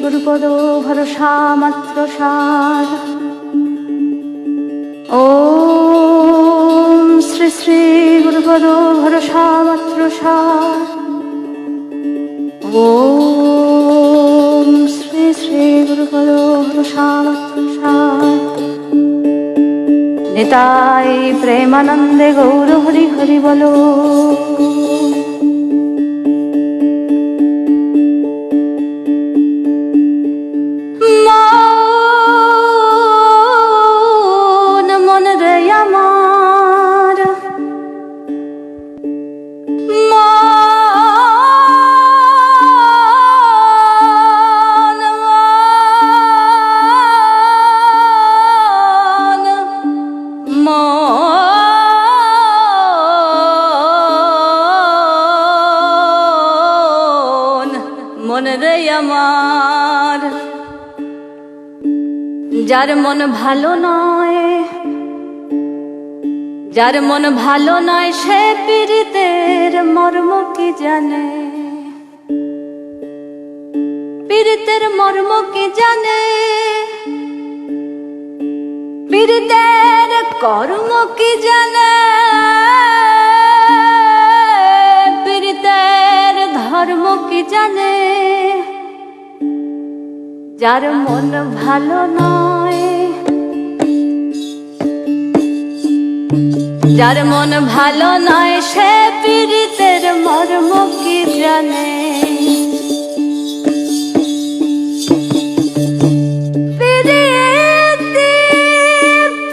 গুরুপদ ভরসা মাত্র সার। ওম শ্রী শ্রী গুরুপদ ভরসা মাত্র সার। ওম শ্রী শ্রী গুরুপদ ভরসা মাত্র সার। নিতাই প্রেমানন্দে গৌর হরি হরি বলো। মন রে আমার, মন রে আমার, যার মন ভালো নয়, যার মন ভালো নয় সে পীড়িতের মর্ম কি জানে, পীড়িতের মর্ম কি জানে, পীড়িতের কর্ম কি জানে, পীড়িতের ধর্ম কি জানে। যার মন ভালো নয়, যার মন ভালো নয় সে পীড়িতের মর্ম কি জানে। পীড়িতি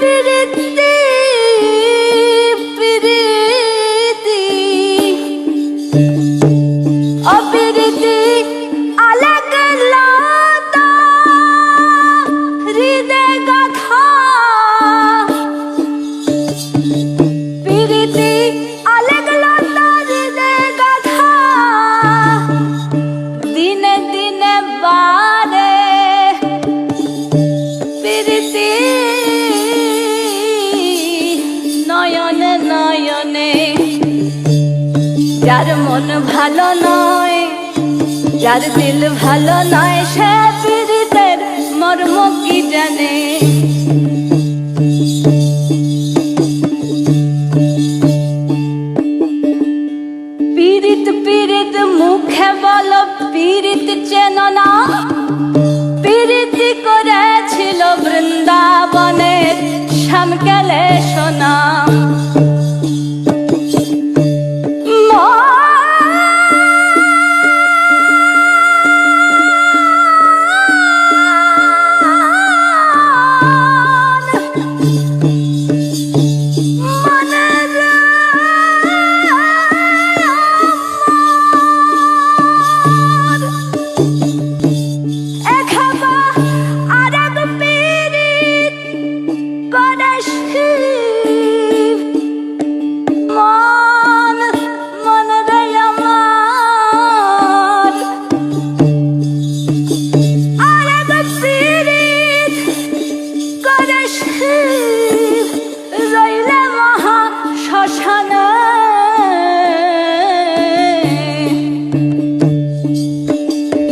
পীড়িতি পীড়িতি অপীড়িতি আলাগ লাতা হৃদয় গাথা। পীড়িতি আলাগ লাতা হৃদয় গাথা। দিনে দিনে বারে পীড়িতি নয়নে নয়নে। যার মন ভালো নয়, যার দিল ভালো নয় সে পীড়িতের মর্ম কি জানে। পীড়িত পীড়িত মুখে বলো পীড়িত চেনো না। পীড়িতি করেছিল বৃন্দাবনের শ্যামকেলে সোনা।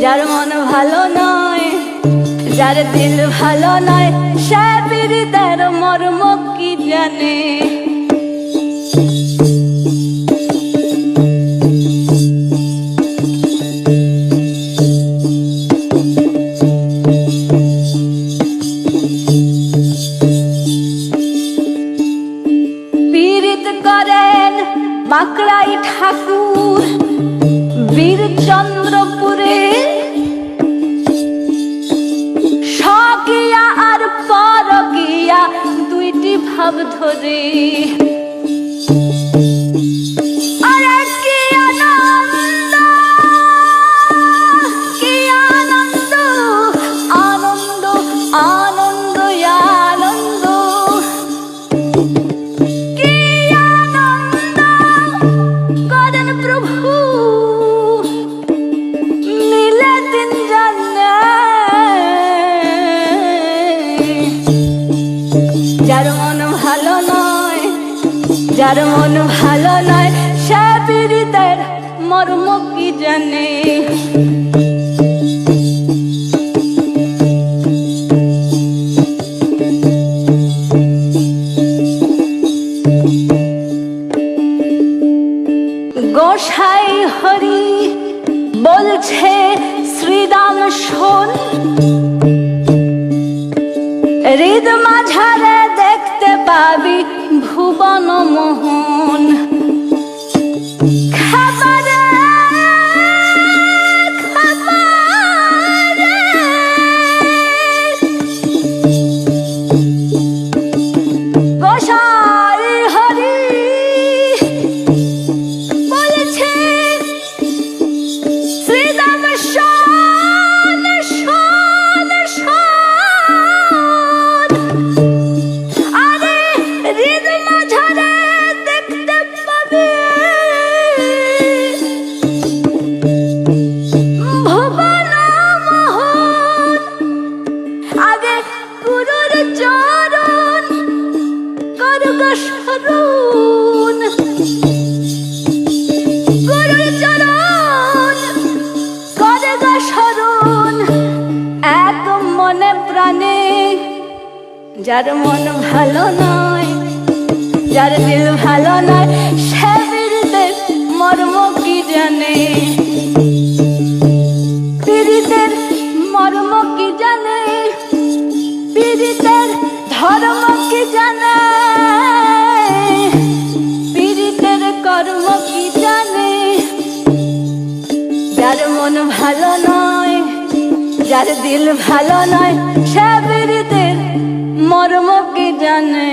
যার মন ভালো নয়, যার দিল ভালো নয় সে পীড়িতের মর্ম কি জানে। পীড়িত করেন বাঁকড়াই ঠাকুর বীরচন্দ্রপুরে। স্বকিয়া আর পরকিয়া দুইটি ভাব ধরে। আরে কি আনন্দ, কি আনন্দ, আনন্দ আনন্দ আনন্দ। কি আনন্দ করেন প্রভু মিলে দিন জানে। যার মন ভালো নয়, যার মন ভালো নয় সে পীড়িতের মর্ম কি জানে। মাঝারে দেখতে পাবি ভুবন মোহন। খাবারে খাবারে গোসাই হরি বলেছে শ্রীরাম শোন শোন শোন, আরে হৃদ মাঝারে দেখতে পাবি ভুবন মোহন। আগে গুরুর চরণ করগ শরণ, গুরুর চরণ করগ শরণ। এক মনে প্রাণে যার মন ভালো নয়, যার দিল ভালো নয়, সে পীড়িতের মর্ম কি জানে, পীড়িতের মর্ম কি জানে, পীড়িতের ধর্ম কি জানে, পীড়িতের কর্ম কি জানে। যার মন ভালো নয়, যার দিল ভালো নয়, সে পীড়িতের মর্ম কি জানে।